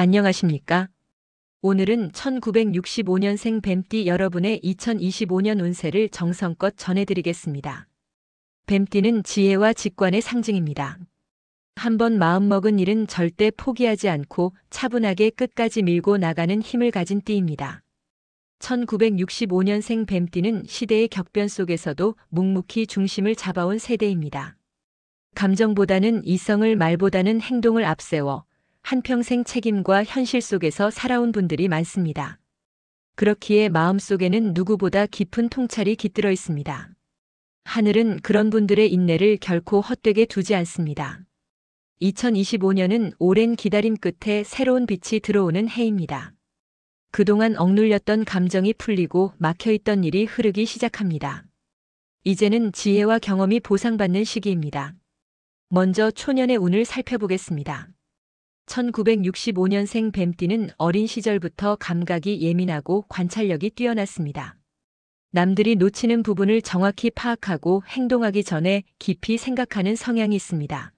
안녕하십니까? 오늘은 1965년생 뱀띠 여러분의 2025년 운세를 정성껏 전해드리겠습니다. 뱀띠는 지혜와 직관의 상징입니다. 한번 마음먹은 일은 절대 포기하지 않고 차분하게 끝까지 밀고 나가는 힘을 가진 띠입니다. 1965년생 뱀띠는 시대의 격변 속에서도 묵묵히 중심을 잡아온 세대입니다. 감정보다는 이성을 말보다는 행동을 앞세워 한평생 책임과 현실 속에서 살아온 분들이 많습니다. 그렇기에 마음속에는 누구보다 깊은 통찰이 깃들어 있습니다. 하늘은 그런 분들의 인내를 결코 헛되게 두지 않습니다. 2025년은 오랜 기다림 끝에 새로운 빛이 들어오는 해입니다. 그동안 억눌렸던 감정이 풀리고 막혀있던 일이 흐르기 시작합니다. 이제는 지혜와 경험이 보상받는 시기입니다. 먼저 초년의 운을 살펴보겠습니다. 1965년생 뱀띠는 어린 시절부터 감각이 예민하고 관찰력이 뛰어났습니다. 남들이 놓치는 부분을 정확히 파악하고 행동하기 전에 깊이 생각하는 성향이 있습니다.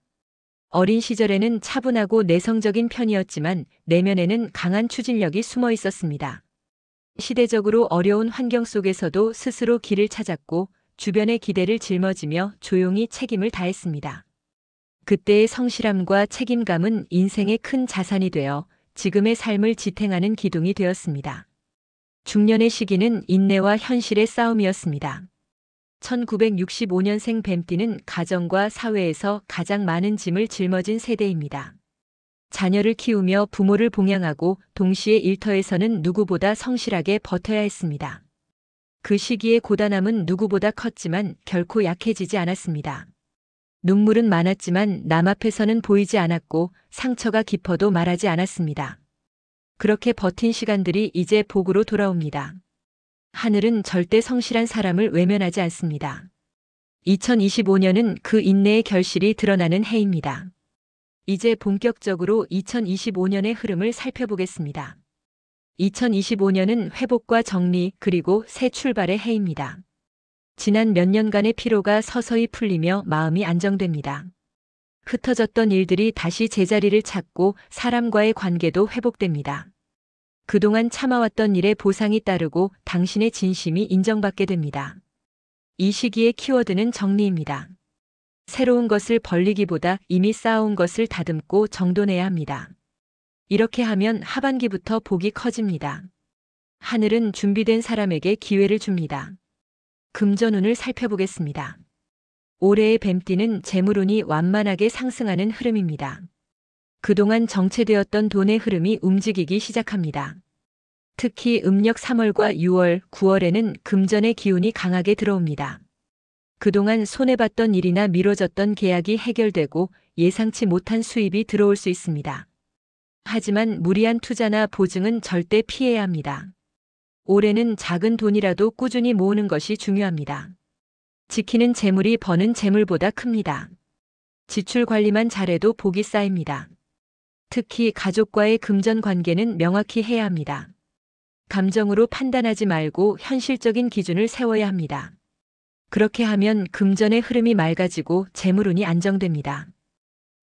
어린 시절에는 차분하고 내성적인 편이었지만 내면에는 강한 추진력이 숨어 있었습니다. 시대적으로 어려운 환경 속에서도 스스로 길을 찾았고 주변의 기대를 짊어지며 조용히 책임을 다했습니다. 그때의 성실함과 책임감은 인생의 큰 자산이 되어 지금의 삶을 지탱하는 기둥이 되었습니다. 중년의 시기는 인내와 현실의 싸움이었습니다. 1965년생 뱀띠는 가정과 사회에서 가장 많은 짐을 짊어진 세대입니다. 자녀를 키우며 부모를 봉양하고 동시에 일터에서는 누구보다 성실하게 버텨야 했습니다. 그 시기의 고단함은 누구보다 컸지만 결코 약해지지 않았습니다. 눈물은 많았지만 남 앞에서는 보이지 않았고 상처가 깊어도 말하지 않았습니다. 그렇게 버틴 시간들이 이제 복으로 돌아옵니다. 하늘은 절대 성실한 사람을 외면하지 않습니다. 2025년은 그 인내의 결실이 드러나는 해입니다. 이제 본격적으로 2025년의 흐름을 살펴보겠습니다. 2025년은 회복과 정리 그리고 새 출발의 해입니다. 지난 몇 년간의 피로가 서서히 풀리며 마음이 안정됩니다. 흩어졌던 일들이 다시 제자리를 찾고 사람과의 관계도 회복됩니다. 그동안 참아왔던 일에 보상이 따르고 당신의 진심이 인정받게 됩니다. 이 시기의 키워드는 정리입니다. 새로운 것을 벌리기보다 이미 쌓아온 것을 다듬고 정돈해야 합니다. 이렇게 하면 하반기부터 복이 커집니다. 하늘은 준비된 사람에게 기회를 줍니다. 금전운을 살펴보겠습니다. 올해의 뱀띠는 재물운이 완만하게 상승하는 흐름입니다. 그동안 정체되었던 돈의 흐름이 움직이기 시작합니다. 특히 음력 3월과 6월, 9월에는 금전의 기운이 강하게 들어옵니다. 그동안 손해봤던 일이나 미뤄졌던 계약이 해결되고 예상치 못한 수입이 들어올 수 있습니다. 하지만 무리한 투자나 보증은 절대 피해야 합니다. 올해는 작은 돈이라도 꾸준히 모으는 것이 중요합니다. 지키는 재물이 버는 재물보다 큽니다. 지출 관리만 잘해도 복이 쌓입니다. 특히 가족과의 금전 관계는 명확히 해야 합니다. 감정으로 판단하지 말고 현실적인 기준을 세워야 합니다. 그렇게 하면 금전의 흐름이 맑아지고 재물운이 안정됩니다.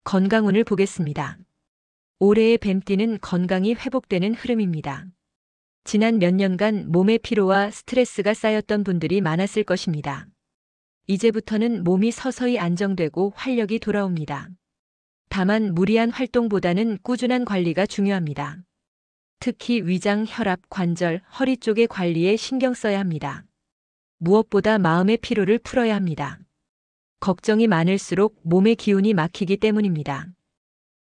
건강운을 보겠습니다. 올해의 뱀띠는 건강이 회복되는 흐름입니다. 지난 몇 년간 몸의 피로와 스트레스가 쌓였던 분들이 많았을 것입니다. 이제부터는 몸이 서서히 안정되고 활력이 돌아옵니다. 다만 무리한 활동보다는 꾸준한 관리가 중요합니다. 특히 위장, 혈압, 관절, 허리 쪽의 관리에 신경 써야 합니다. 무엇보다 마음의 피로를 풀어야 합니다. 걱정이 많을수록 몸의 기운이 막히기 때문입니다.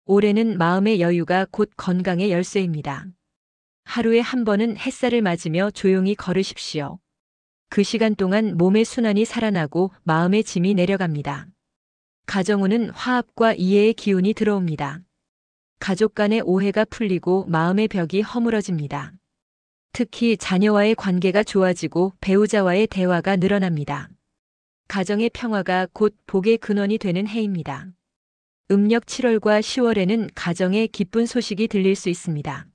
올해는 마음의 여유가 곧 건강의 열쇠입니다. 하루에 한 번은 햇살을 맞으며 조용히 걸으십시오. 그 시간 동안 몸의 순환이 살아나고 마음의 짐이 내려갑니다. 가정운은 화합과 이해의 기운이 들어옵니다. 가족 간의 오해가 풀리고 마음의 벽이 허물어집니다. 특히 자녀와의 관계가 좋아지고 배우자와의 대화가 늘어납니다. 가정의 평화가 곧 복의 근원이 되는 해입니다. 음력 7월과 10월에는 가정에 기쁜 소식이 들릴 수 있습니다.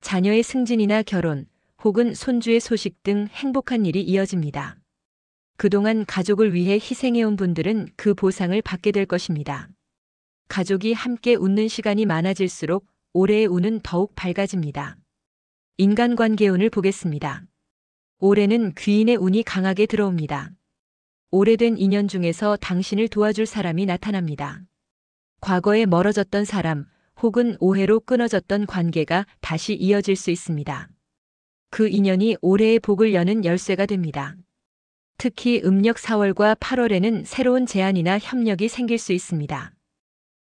자녀의 승진이나 결혼, 혹은 손주의 소식 등 행복한 일이 이어집니다. 그동안 가족을 위해 희생해온 분들은 그 보상을 받게 될 것입니다. 가족이 함께 웃는 시간이 많아질수록 올해의 운은 더욱 밝아집니다. 인간관계 운을 보겠습니다. 올해는 귀인의 운이 강하게 들어옵니다. 오래된 인연 중에서 당신을 도와줄 사람이 나타납니다. 과거에 멀어졌던 사람 혹은 오해로 끊어졌던 관계가 다시 이어질 수 있습니다. 그 인연이 올해의 복을 여는 열쇠가 됩니다. 특히 음력 4월과 8월에는 새로운 제안이나 협력이 생길 수 있습니다.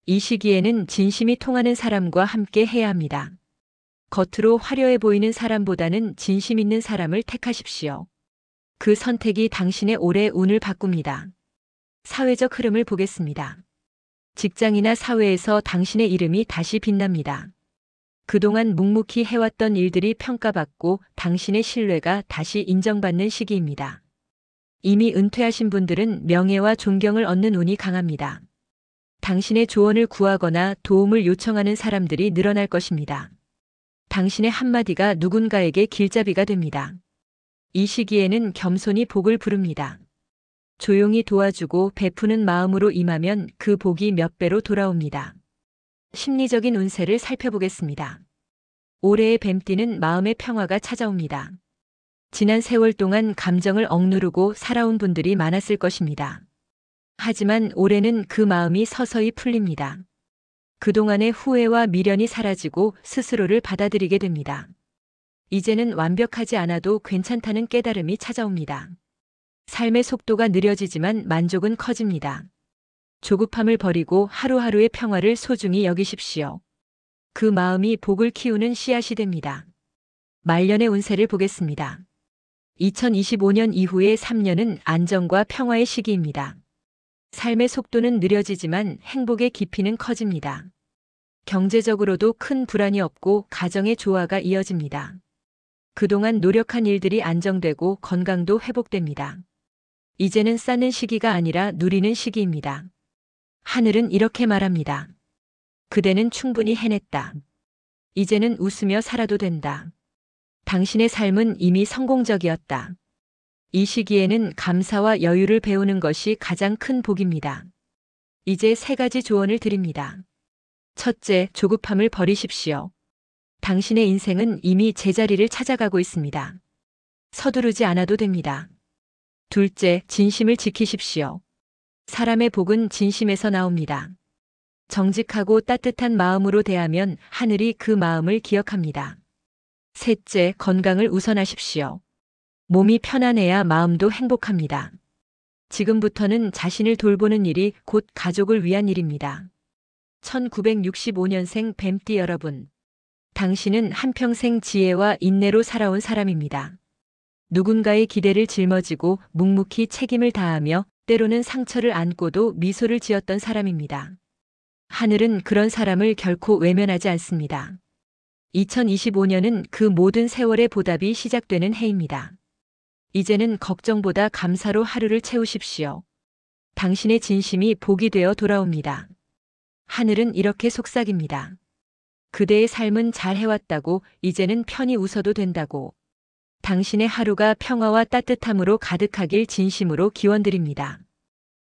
이 시기에는 진심이 통하는 사람과 함께 해야 합니다. 겉으로 화려해 보이는 사람보다는 진심 있는 사람을 택하십시오. 그 선택이 당신의 올해 운을 바꿉니다. 사회적 흐름을 보겠습니다. 직장이나 사회에서 당신의 이름이 다시 빛납니다. 그동안 묵묵히 해왔던 일들이 평가받고 당신의 신뢰가 다시 인정받는 시기입니다. 이미 은퇴하신 분들은 명예와 존경을 얻는 운이 강합니다. 당신의 조언을 구하거나 도움을 요청하는 사람들이 늘어날 것입니다. 당신의 한마디가 누군가에게 길잡이가 됩니다. 이 시기에는 겸손히 복을 부릅니다. 조용히 도와주고 베푸는 마음으로 임하면 그 복이 몇 배로 돌아옵니다. 심리적인 운세를 살펴보겠습니다. 올해의 뱀띠는 마음의 평화가 찾아옵니다. 지난 세월 동안 감정을 억누르고 살아온 분들이 많았을 것입니다. 하지만 올해는 그 마음이 서서히 풀립니다. 그동안의 후회와 미련이 사라지고 스스로를 받아들이게 됩니다. 이제는 완벽하지 않아도 괜찮다는 깨달음이 찾아옵니다. 삶의 속도가 느려지지만 만족은 커집니다. 조급함을 버리고 하루하루의 평화를 소중히 여기십시오. 그 마음이 복을 키우는 씨앗이 됩니다. 말년의 운세를 보겠습니다. 2025년 이후의 3년은 안정과 평화의 시기입니다. 삶의 속도는 느려지지만 행복의 깊이는 커집니다. 경제적으로도 큰 불안이 없고 가정의 조화가 이어집니다. 그동안 노력한 일들이 안정되고 건강도 회복됩니다. 이제는 쌓는 시기가 아니라 누리는 시기입니다. 하늘은 이렇게 말합니다. 그대는 충분히 해냈다. 이제는 웃으며 살아도 된다. 당신의 삶은 이미 성공적이었다. 이 시기에는 감사와 여유를 배우는 것이 가장 큰 복입니다. 이제 3가지 조언을 드립니다. 첫째, 조급함을 버리십시오. 당신의 인생은 이미 제자리를 찾아가고 있습니다. 서두르지 않아도 됩니다. 둘째, 진심을 지키십시오. 사람의 복은 진심에서 나옵니다. 정직하고 따뜻한 마음으로 대하면 하늘이 그 마음을 기억합니다. 셋째, 건강을 우선하십시오. 몸이 편안해야 마음도 행복합니다. 지금부터는 자신을 돌보는 일이 곧 가족을 위한 일입니다. 1965년생 뱀띠 여러분, 당신은 한평생 지혜와 인내로 살아온 사람입니다. 누군가의 기대를 짊어지고 묵묵히 책임을 다하며 때로는 상처를 안고도 미소를 지었던 사람입니다. 하늘은 그런 사람을 결코 외면하지 않습니다. 2025년은 그 모든 세월의 보답이 시작되는 해입니다. 이제는 걱정보다 감사로 하루를 채우십시오. 당신의 진심이 복이 되어 돌아옵니다. 하늘은 이렇게 속삭입니다. 그대의 삶은 잘 해왔다고, 이제는 편히 웃어도 된다고. 당신의 하루가 평화와 따뜻함으로 가득하길 진심으로 기원드립니다.